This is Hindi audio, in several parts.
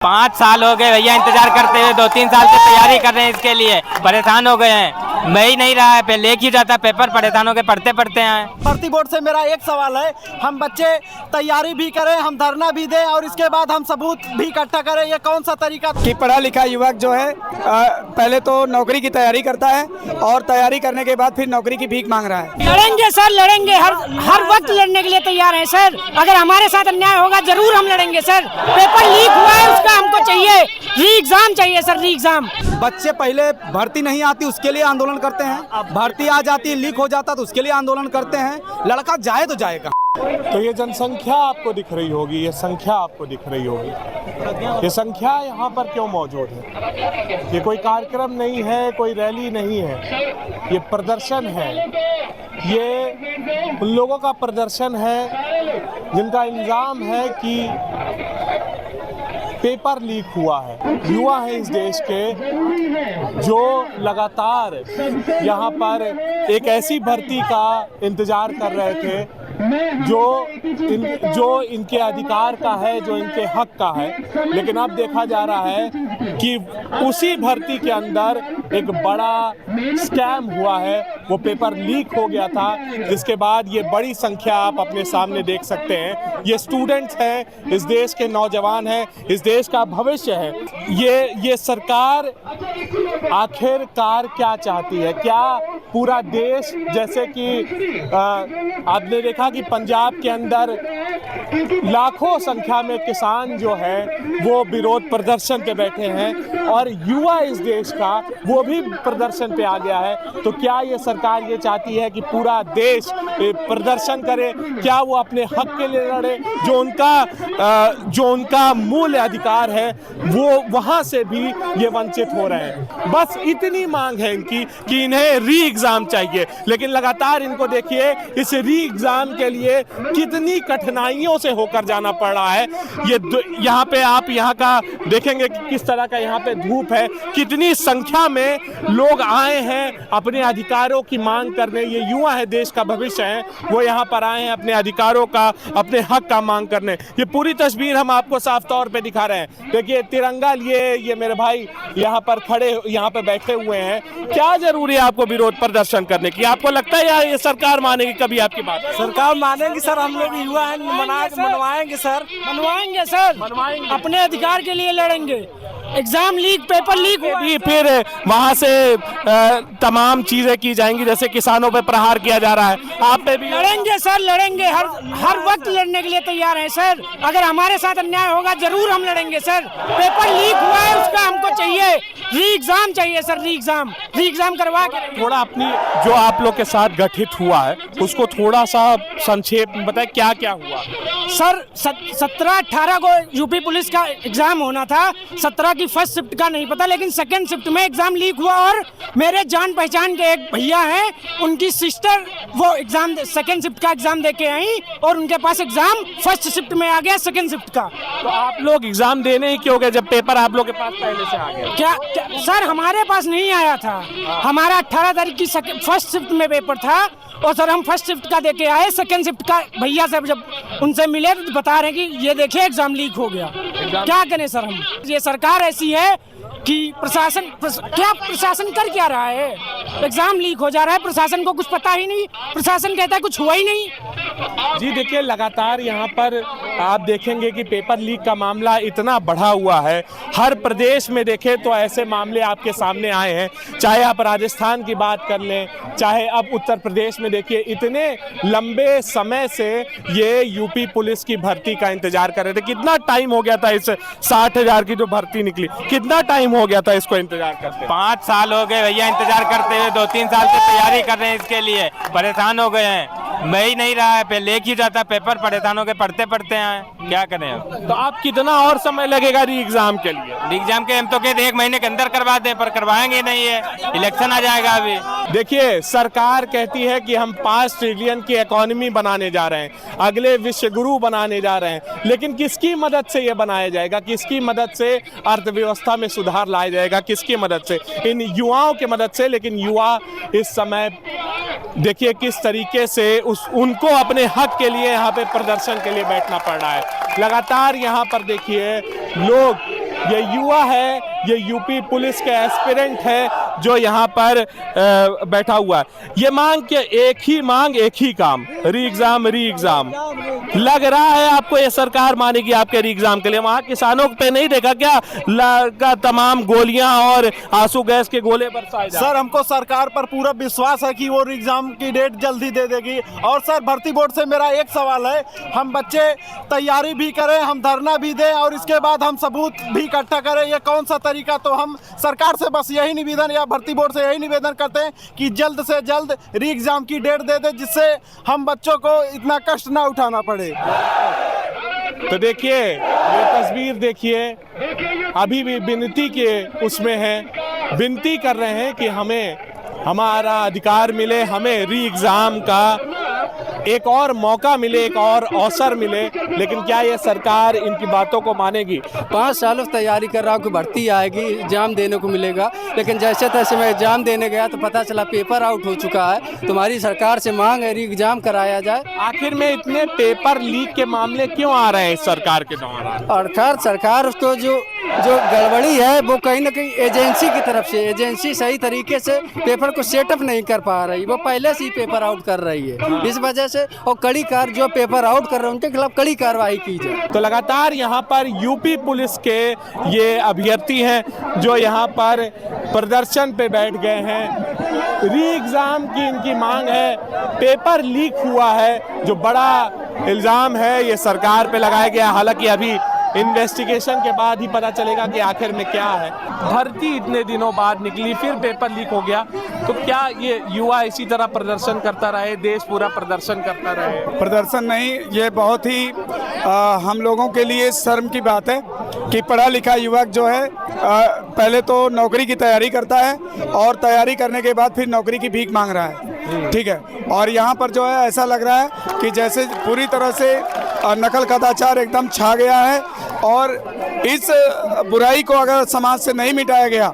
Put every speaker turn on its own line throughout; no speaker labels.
5 साल हो गए भैया इंतजार करते हुए, 2-3 साल से तैयारी कर रहे हैं इसके लिए, परेशान हो गए हैं। मैं ही नहीं रहा है, पे लेक ही जाता पेपर, परेशान हो के पढ़ते पढ़ते हैं।
भर्ती बोर्ड से मेरा एक सवाल है, हम बच्चे तैयारी भी करें, हम धरना भी दें और इसके बाद हम सबूत भी इकट्ठा करें, ये कौन सा तरीका?
कि पढ़ा लिखा युवक जो है पहले तो नौकरी की तैयारी करता है और तैयारी करने के बाद फिर नौकरी की भीख मांग रहा है।
लड़ेंगे सर, लड़ेंगे, हर वक्त लड़ने के लिए तैयार हैं सर। अगर हमारे साथ अन्याय होगा जरूर हम लड़ेंगे सर। पेपर लीक हुआ है उसका हमको चाहिए, री एग्जाम चाहिए सर, री एग्जाम।
बच्चे पहले भर्ती नहीं आती उसके लिए आंदोलन करते हैं, अब भर्ती आ जाती है लीक हो जाता तो उसके लिए आंदोलन करते हैं। लड़का जाए तो जाएगा।
तो ये जनसंख्या आपको दिख रही होगी, ये संख्या आपको दिख रही होगी, ये संख्या यहाँ पर क्यों मौजूद है? ये कोई कार्यक्रम नहीं है, कोई रैली नहीं है, ये प्रदर्शन है। ये उन लोगों का प्रदर्शन है जिनका इल्ज़ाम है कि पेपर लीक हुआ है। युवा है इस देश के जो लगातार यहाँ पर एक ऐसी भर्ती का इंतजार कर रहे थे जो इनके अधिकार का है, जो इनके हक का है। लेकिन अब देखा जा रहा है कि उसी भर्ती के अंदर एक बड़ा स्कैम हुआ है, वो पेपर लीक हो गया था, जिसके बाद ये बड़ी संख्या आप अपने सामने देख सकते हैं। ये स्टूडेंट्स हैं, इस देश के नौजवान हैं, इस देश का भविष्य है। ये सरकार आखिरकार क्या चाहती है? क्या पूरा देश, जैसे कि आपने देखा कि पंजाब के अंदर लाखों संख्या में किसान जो है वो विरोध प्रदर्शन पे बैठे हैं और युवा इस देश का वो भी प्रदर्शन पे आ गया है। तो क्या ये सरकार ये चाहती है कि पूरा देश प्रदर्शन करे? क्या वो अपने हक के लिए लड़े? जो उनका मूल अधिकार है वो वहाँ से भी ये वंचित हो रहे हैं। बस इतनी मांग है इनकी कि इन्हें री एग्जाम चाहिए। लेकिन लगातार इनको देखिए, इस री एग्जाम के लिए कितनी कठिनाइयों से होकर जाना पड़ रहा है। ये यहाँ पे आप यहाँ का देखेंगे कि किस तरह का यहाँ पे धूप है, कितनी संख्या में लोग आए हैं अपने अधिकारों की मांग करने। ये युवा है, देश का भविष्य है, वो यहाँ पर आए हैं अपने अधिकारों का, अपने हक का मांग करने। ये पूरी तस्वीर हम आपको साफ तौर पे दिखा रहे हैं। देखिए तिरंगा लिए ये मेरे भाई यहाँ पर खड़े, यहाँ पे बैठे हुए हैं। क्या जरूरी है आपको विरोध प्रदर्शन करने की? आपको लगता है यार ये सरकार मानेगी कभी आपकी बात?
सरकार मानेंगे सर, हम लोग युवा हैं, मनवाएंगे सर,
मनवाएंगे सर, अपने अधिकार के लिए लड़ेंगे। एग्जाम लीक, पेपर लीक
भी फिर वहां से तमाम चीजें की जाएंगी, जैसे किसानों पे प्रहार किया जा रहा है, आप पे भी
लड़ेंगे सर, लड़ेंगे, हर वक्त लड़ने के लिए तैयार हैं सर। अगर हमारे साथ अन्याय होगा जरूर हम लड़ेंगे सर। पेपर लीक हुआ है उसका हमको चाहिए, री एग्जाम चाहिए सर, री एग्जाम करवा के।
थोड़ा अपनी जो आप लोग के साथ गठित हुआ है उसको थोड़ा सा संक्षेप में बताएं, क्या क्या हुआ
सर? 17-18 को यूपी पुलिस का एग्जाम होना था, 17 की फर्स्ट शिफ्ट का नहीं पता, लेकिन सेकंड शिफ्ट में एग्जाम लीक हुआ और मेरे जान पहचान के एक भैया हैं, उनकी सिस्टर वो एग्जाम सेकंड शिफ्ट का एग्जाम देके आई और उनके पास एग्जाम फर्स्ट शिफ्ट में आ गया सेकंड शिफ्ट का।
तो आप लोग एग्जाम देने ही क्यों गए जब पेपर आप लोग के पास पहले से आ गया?
क्या सर, हमारे पास नहीं आया था, हमारा 18 तारीख की फर्स्ट शिफ्ट में पेपर था और सर हम फर्स्ट शिफ्ट का देके आए। सेकंड शिफ्ट का भैया से जब उनसे मिले तो बता रहे हैं कि ये देखिए एग्जाम लीक हो गया। क्या करें सर हम? ये सरकार ऐसी है कि प्रशासन कर क्या रहा है? एग्जाम लीक हो जा रहा है, प्रशासन को कुछ पता ही नहीं, प्रशासन कहता है कुछ हुआ ही नहीं।
जी देखिए, लगातार यहाँ पर आप देखेंगे कि पेपर लीक का मामला इतना बढ़ा हुआ है। हर प्रदेश में देखें तो ऐसे मामले आपके सामने आए हैं, चाहे आप राजस्थान की बात कर लें, चाहे अब उत्तर प्रदेश में देखिए। इतने लंबे समय से ये यूपी पुलिस की भर्ती का इंतजार कर रहे थे। कितना टाइम हो गया था इस 60,000 की जो भर्ती निकली, कितना टाइम हो गया था इसको इंतजार करते?
5 साल हो गए भैया इंतजार करते हुए, 2-3 साल से तैयारी कर रहे हैं इसके लिए, परेशान हो गए हैं। मैं ही नहीं रहा है, पे लेक ही जाता पेपर, परेशान हो के पढ़ते पढ़ते हैं। क्या करें अब?
तो आप कितना और समय लगेगा री एग्जाम के लिए?
री एग्जाम के हम तो कहते 1 महीने के अंदर करवा दें, पर करवाएंगे नहीं है, इलेक्शन आ जाएगा अभी।
देखिए, सरकार कहती है कि हम 5 ट्रिलियन की इकोनॉमी बनाने जा रहे हैं, अगले विश्व गुरु बनाने जा रहे हैं। लेकिन किसकी मदद से ये बनाया जाएगा? किसकी मदद से अर्थव्यवस्था में सुधार लाया जाएगा? किसकी मदद से? इन युवाओं की मदद से। लेकिन युवा इस समय देखिए किस तरीके से उनको अपने हक के लिए यहाँ पे प्रदर्शन के लिए बैठना पड़ रहा है। लगातार यहाँ पर देखिए लोग ये युवा है, ये यूपी पुलिस के एस्पिरेंट है जो यहाँ पर बैठा हुआ है। ये मांग के एक ही काम, री एग्जाम। लग रहा है आपको ये सरकार मानेगी आपके री एग्जाम के लिए? वहाँ किसानों पे नहीं देखा क्या लगा तमाम गोलियां और आंसू गैस के गोले बरसाए जा?
सर हमको सरकार पर पूरा विश्वास है कि वो एग्जाम की डेट जल्दी दे देगी। और सर भर्ती बोर्ड से मेरा एक सवाल है, हम बच्चे तैयारी भी करें, हम धरना भी दें और इसके बाद हम सबूत भी इकट्ठा करें, ये कौन सा तरीका? तो हम सरकार से बस यही निवेदन या भर्ती बोर्ड से यही निवेदन करते हैं कि जल्द से जल्द री एग्जाम की डेट दे दे, जिससे हम बच्चों को इतना कष्ट ना उठाना पड़े।
तो देखिए ये तस्वीर देखिए, अभी भी विनती के उसमें है, विनती कर रहे हैं कि हमें हमारा अधिकार मिले, हमें री एग्जाम का एक और मौका मिले, एक और अवसर मिले। लेकिन क्या ये सरकार इनकी बातों को मानेगी?
5 सालों से तैयारी कर रहा हूँ कि भर्ती आएगी, एग्जाम देने को मिलेगा, लेकिन जैसे तैसे मैं एग्जाम देने गया तो पता चला पेपर आउट हो चुका है। तुम्हारी सरकार से मांग है री एग्जाम कराया जाए।
आखिर में इतने पेपर लीक के मामले क्यों आ रहे हैं इस सरकार के दौरान?
और सरकार उसको जो गड़बड़ी है वो कहीं ना कहीं एजेंसी की तरफ से, एजेंसी सही तरीके से पेपर को सेटअप नहीं कर पा रही, वो पहले से ही पेपर आउट कर रही है। इस वजह से और कड़ी कार जो पेपर आउट कर रहे हैं उनके खिलाफ कड़ी कार्रवाई की जाए।
तो लगातार यहाँ पर यूपी पुलिस के ये अभ्यर्थी हैं जो यहाँ पर प्रदर्शन पे बैठ गए हैं। री एग्जाम की इनकी मांग है। पेपर लीक हुआ है जो बड़ा इल्जाम है ये सरकार पे लगाया गया, हालांकि अभी इन्वेस्टिगेशन के बाद ही पता चलेगा कि आखिर में क्या है। भर्ती इतने दिनों बाद निकली, फिर पेपर लीक हो गया, तो क्या ये युवा इसी तरह प्रदर्शन करता रहे, देश पूरा प्रदर्शन करता रहे?
प्रदर्शन नहीं, ये बहुत ही हम लोगों के लिए शर्म की बात है कि पढ़ा लिखा युवक जो है पहले तो नौकरी की तैयारी करता है और तैयारी करने के बाद फिर नौकरी की भीख मांग रहा है, ठीक है। और यहाँ पर जो है ऐसा लग रहा है कि जैसे पूरी तरह से नकल कदाचार एकदम छा गया है और इस बुराई को अगर समाज से नहीं मिटाया गया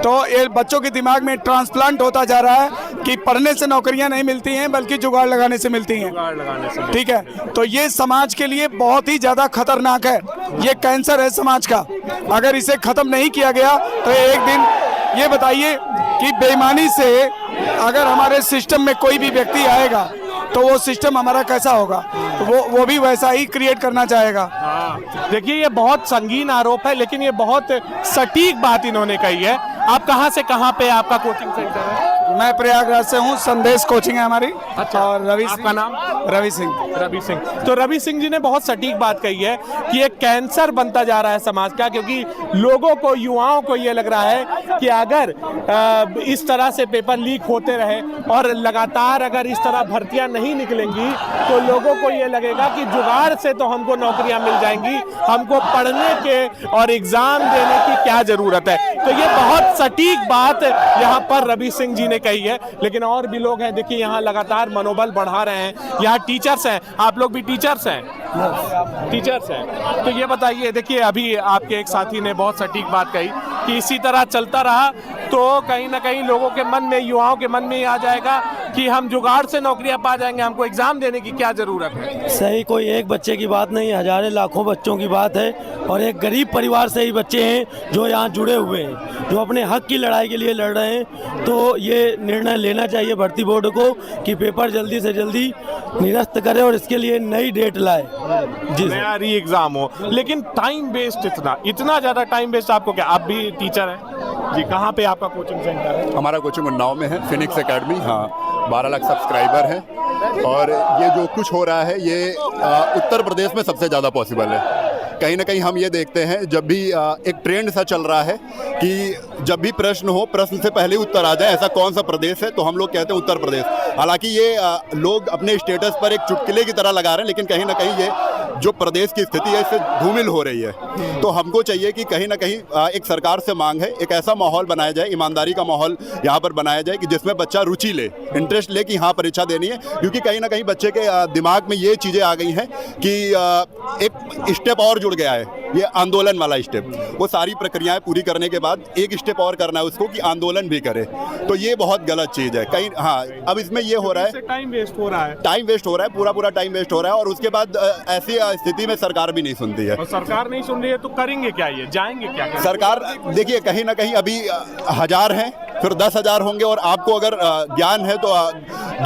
तो ये बच्चों के दिमाग में ट्रांसप्लांट होता जा रहा है कि पढ़ने से नौकरियां नहीं मिलती हैं बल्कि जुगाड़ लगाने से मिलती हैं, ठीक है। तो ये समाज के लिए बहुत ही ज़्यादा खतरनाक है, ये कैंसर है समाज का। अगर इसे ख़त्म नहीं किया गया तो एक दिन ये बताइए कि बेईमानी से अगर हमारे सिस्टम में कोई भी व्यक्ति आएगा तो वो सिस्टम हमारा कैसा होगा, वो भी वैसा ही क्रिएट करना चाहेगा।
देखिए ये बहुत संगीन आरोप है, लेकिन ये बहुत सटीक बात इन्होंने कही है। आप कहाँ से कहाँ पे आपका कोचिंग सेंटर है?
मैं प्रयागराज से हूँ, संदेश कोचिंग है हमारी।
अच्छा,
और
आपका नाम?
रवि सिंह।
रवि सिंह। तो रवि सिंह जी ने बहुत सटीक बात कही है कि एक कैंसर बनता जा रहा है समाज का, क्योंकि लोगों को, युवाओं को ये लग रहा है कि अगर इस तरह से पेपर लीक होते रहे और लगातार अगर इस तरह भर्तियां नहीं निकलेंगी तो लोगों को ये लगेगा कि जुगाड़ से तो हमको नौकरियां मिल जाएंगी, हमको पढ़ने के और एग्जाम देने की क्या जरूरत है। तो ये बहुत सटीक बात यहाँ पर रवि सिंह जी ने कही है। लेकिन और भी लोग हैं, देखिए यहाँ लगातार मनोबल बढ़ा रहे हैं। यहाँ टीचर्स हैं, आप लोग भी टीचर्स हैं? टीचर्स हैं। तो ये बताइए, देखिए अभी आपके एक साथी ने बहुत सटीक बात कही कि इसी तरह चलता रहा तो कहीं ना कहीं लोगों के मन में, युवाओं के मन में ही आ जाएगा कि हम जुगाड़ से नौकरियां पा जाएंगे, हमको एग्जाम देने की क्या जरूरत है।
सही, कोई एक बच्चे की बात नहीं, हजारों लाखों बच्चों की बात है। और एक गरीब परिवार से ही बच्चे हैं जो यहाँ जुड़े हुए हैं, जो अपने हक की लड़ाई के लिए लड़ रहे हैं। तो ये निर्णय लेना चाहिए भर्ती बोर्ड को कि पेपर जल्दी से जल्दी निरस्त करे और इसके लिए नई डेट लाए,
नया री एग्जाम हो। लेकिन टाइम वेस्ट इतना ज़्यादा टाइम वेस्ट आपको क्या? आप भी टीचर हैं जी, कहाँ पे आपका कोचिंग सेंटर है?
हमारा कोचिंग उन्नाव में है, फिनिक्स एकेडमी। हाँ, 12 लाख सब्सक्राइबर हैं और ये जो कुछ हो रहा है ये उत्तर प्रदेश में सबसे ज़्यादा पॉसिबल है। कहीं ना कहीं हम ये देखते हैं जब भी एक ट्रेंड सा चल रहा है कि जब भी प्रश्न हो, प्रश्न से पहले उत्तर आ जाए, ऐसा कौन सा प्रदेश है, तो हम लोग कहते हैं उत्तर प्रदेश। हालांकि ये लोग अपने स्टेटस पर एक चुटकुले की तरह लगा रहे हैं, लेकिन कहीं ना कहीं ये जो प्रदेश की स्थिति है इससे धूमिल हो रही है। तो हमको चाहिए कि कहीं ना कहीं एक सरकार से मांग है, एक ऐसा माहौल बनाया जाए, ईमानदारी का माहौल यहाँ पर बनाया जाए कि जिसमें बच्चा रुचि ले, इंटरेस्ट ले कि हाँ परीक्षा देनी है। क्योंकि कहीं ना कहीं बच्चे के दिमाग में ये चीज़ें आ गई हैं कि एक स्टेप और जुड़ गया है, ये आंदोलन वाला स्टेप। वो सारी प्रक्रियाएं पूरी करने के बाद एक स्टेप और करना है उसको कि आंदोलन भी करे, तो ये बहुत गलत चीज़ है कहीं। हाँ, अब इसमें ये हो रहा है,
टाइम वेस्ट हो रहा है,
टाइम वेस्ट हो रहा है, पूरा टाइम वेस्ट हो रहा है। और उसके बाद ऐसी स्थिति में सरकार भी नहीं सुनती है।
और सरकार नहीं सुन रही है तो करेंगे क्या, ये जाएंगे क्या करेंगे?
सरकार देखिए कहीं ना कहीं अभी 1000 हैं, फिर 10,000 होंगे, और आपको अगर ज्ञान है तो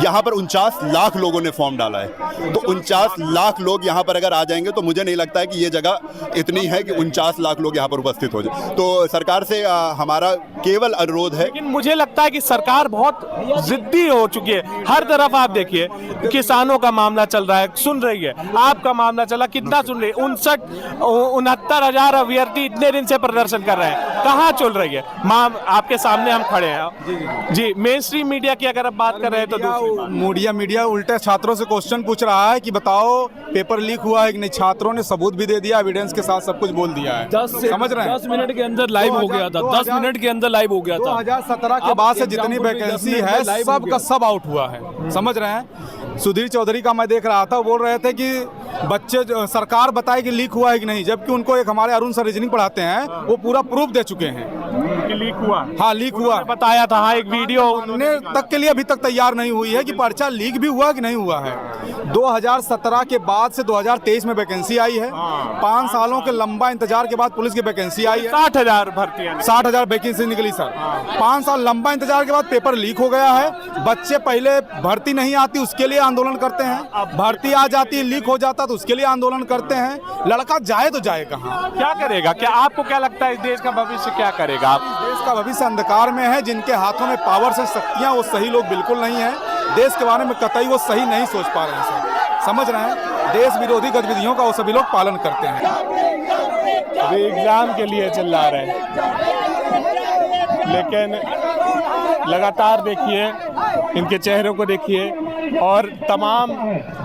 यहाँ पर 49 लाख लोगों ने फॉर्म डाला है, तो 49 लाख लोग यहाँ पर अगर आ जाएंगे तो मुझे नहीं लगता है कि ये जगह इतनी है कि 49 लाख लोग यहाँ पर उपस्थित हो जाए। तो सरकार से हमारा केवल अनुरोध है।
लेकिन मुझे लगता है कि सरकार बहुत जिद्दी हो चुकी है। हर तरफ आप देखिए, किसानों का मामला चल रहा है, सुन रही है, आपका मामला चला, कितना सुन रही है? 69,000 अभ्यर्थी इतने दिन से प्रदर्शन कर रहे हैं, कहाँ चल रही है? आपके सामने हम खड़े हैं। जी, मेन स्ट्रीम मीडिया की अगर आप बात कर रहे हैं तो
मीडिया उल्टे छात्रों से क्वेश्चन पूछ रहा है कि बताओ पेपर लीक हुआ है कि नहीं। छात्रों ने सबूत भी दे दिया, एविडेंस के साथ सब कुछ बोल दिया है। समझ रहे हैं?
10 मिनट के अंदर लाइव हो गया था, 10 मिनट के अंदर लाइव हो गया था।
2017 के बाद से जितनी वैकेंसी है सब का सब आउट हुआ है। समझ रहे हैं? सुधीर चौधरी का मैं देख रहा था, बोल रहे थे कि बच्चे सरकार बताए कि लीक हुआ है कि नहीं, जबकि उनको एक हमारे अरुण सर रीजनिंग पढ़ाते हैं, वो पूरा प्रूफ दे चुके हैं
कि लीक हुआ।
हाँ, लीक हुआ,
बताया था। हाँ, एक वीडियो
तक के लिए अभी तक तैयार नहीं हुई है कि पर्चा लीक भी हुआ कि नहीं हुआ है। 2017 के बाद से 2023 में वैकेंसी आई है। 5 सालों के लंबा इंतजार के बाद पुलिस की वैकेंसी आई है।
60,000 भर्तियां,
60,000 वैकेंसी निकली सर। 5 साल लंबा इंतजार के बाद पेपर लीक हो गया है। बच्चे पहले भर्ती नहीं आती उसके लिए आंदोलन करते हैं, भर्ती आ जाती है लीक हो जाता तो उसके लिए आंदोलन करते हैं। लड़का जाए तो जाए कहाँ?
क्या करेगा? क्या आपको क्या लगता है इस देश का भविष्य क्या करेगा? आप
देश का भविष्य अंधकार में है। जिनके हाथों में पावर से शक्तियां, वो सही लोग बिल्कुल नहीं है। देश के बारे में कतई वो सही नहीं सोच पा रहे हैं सर। समझ रहे हैं? देश विरोधी गतिविधियों का वो सभी लोग पालन करते हैं।
अभी एग्जाम के लिए चिल्ला रहे हैं, लेकिन लगातार देखिए इनके चेहरों को देखिए और तमाम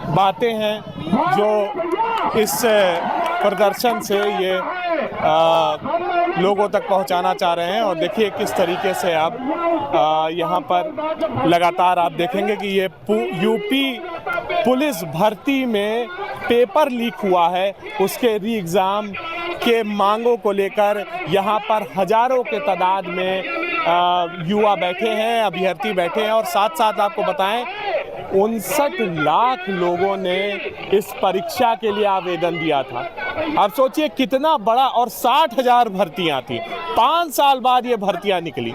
बातें हैं जो इस प्रदर्शन से ये लोगों तक पहुंचाना चाह रहे हैं। और देखिए किस तरीके से आप यहाँ पर लगातार आप देखेंगे कि ये यूपी पुलिस भर्ती में पेपर लीक हुआ है, उसके री एग्ज़ाम के मांगों को लेकर यहाँ पर हजारों के तादाद में युवा बैठे हैं, अभ्यर्थी बैठे हैं। और साथ साथ आपको बताएं 59 लाख लोगों ने इस परीक्षा के लिए आवेदन दिया था। अब सोचिए कितना बड़ा, और 60,000 भर्तियां थी। 5 साल बाद ये भर्तियां निकली।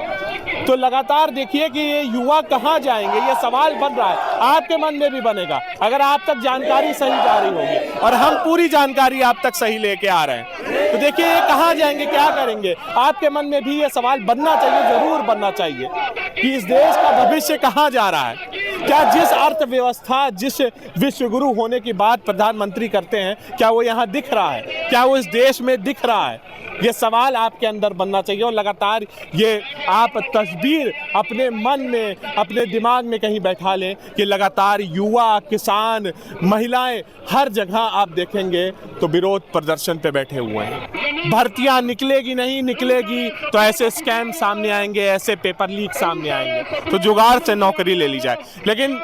तो लगातार देखिए कि ये युवा कहाँ जाएंगे, ये सवाल बन रहा है। आपके मन में भी बनेगा अगर आप तक जानकारी सही जा रही होगी, और हम पूरी जानकारी आप तक सही लेके आ रहे हैं। तो देखिए ये कहाँ जाएंगे, क्या करेंगे। आपके मन में भी ये सवाल बनना चाहिए, जरूर बनना चाहिए कि इस देश का भविष्य कहाँ जा रहा है। क्या जिस अर्थव्यवस्था, जिस विश्वगुरु होने की बात प्रधानमंत्री करते हैं, क्या वो यहाँ दिख रहा है? क्या वो इस देश में दिख रहा है? ये सवाल आपके अंदर बनना चाहिए। और लगातार ये आप तस्वीर अपने मन में, अपने दिमाग में कहीं बैठा लें कि लगातार युवा, किसान, महिलाएं हर जगह आप देखेंगे तो विरोध प्रदर्शन पे बैठे हुए हैं। भर्तियां निकलेगी नहीं निकलेगी तो ऐसे स्कैम सामने आएंगे, ऐसे पेपर लीक सामने आएंगे, तो जुगाड़ से नौकरी ले ली जाए। लेकिन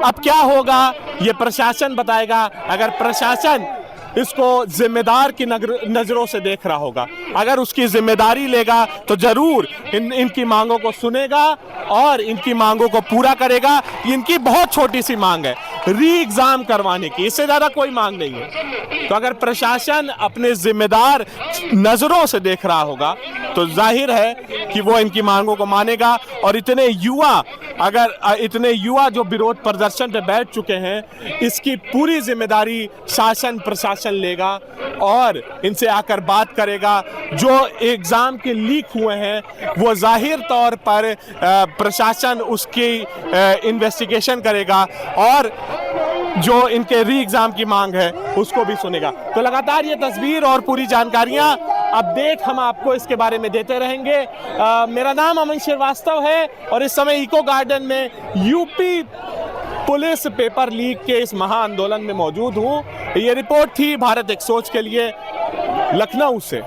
अब क्या होगा ये प्रशासन बताएगा। अगर प्रशासन इसको जिम्मेदार की नजरों से देख रहा होगा, अगर उसकी जिम्मेदारी लेगा तो जरूर इनकी मांगों को सुनेगा और इनकी मांगों को पूरा करेगा। इनकी बहुत छोटी सी मांग है, री एग्जाम करवाने की, इससे ज्यादा कोई मांग नहीं है। तो अगर प्रशासन अपने जिम्मेदार नजरों से देख रहा होगा तो जाहिर है कि वो इनकी मांगों को मानेगा। और इतने युवा जो विरोध प्रदर्शन पे बैठ चुके हैं, इसकी पूरी जिम्मेदारी शासन प्रशासन लेगा और इनसे आकर बात करेगा। जो एग्जाम के लीक हुए हैं वो जाहिर तौर पर प्रशासन उसकी इन्वेस्टिगेशन करेगा और जो इनके री एग्जाम की मांग है उसको भी सुनेगा। तो लगातार ये तस्वीर और पूरी जानकारियां, अपडेट हम आपको इसके बारे में देते रहेंगे। मेरा नाम अमन श्रीवास्तव है और इस समय इको गार्डन में यूपी पुलिस पेपर लीक के इस महा आंदोलन में मौजूद हूँ। ये रिपोर्ट थी भारत एक सोच के लिए लखनऊ से।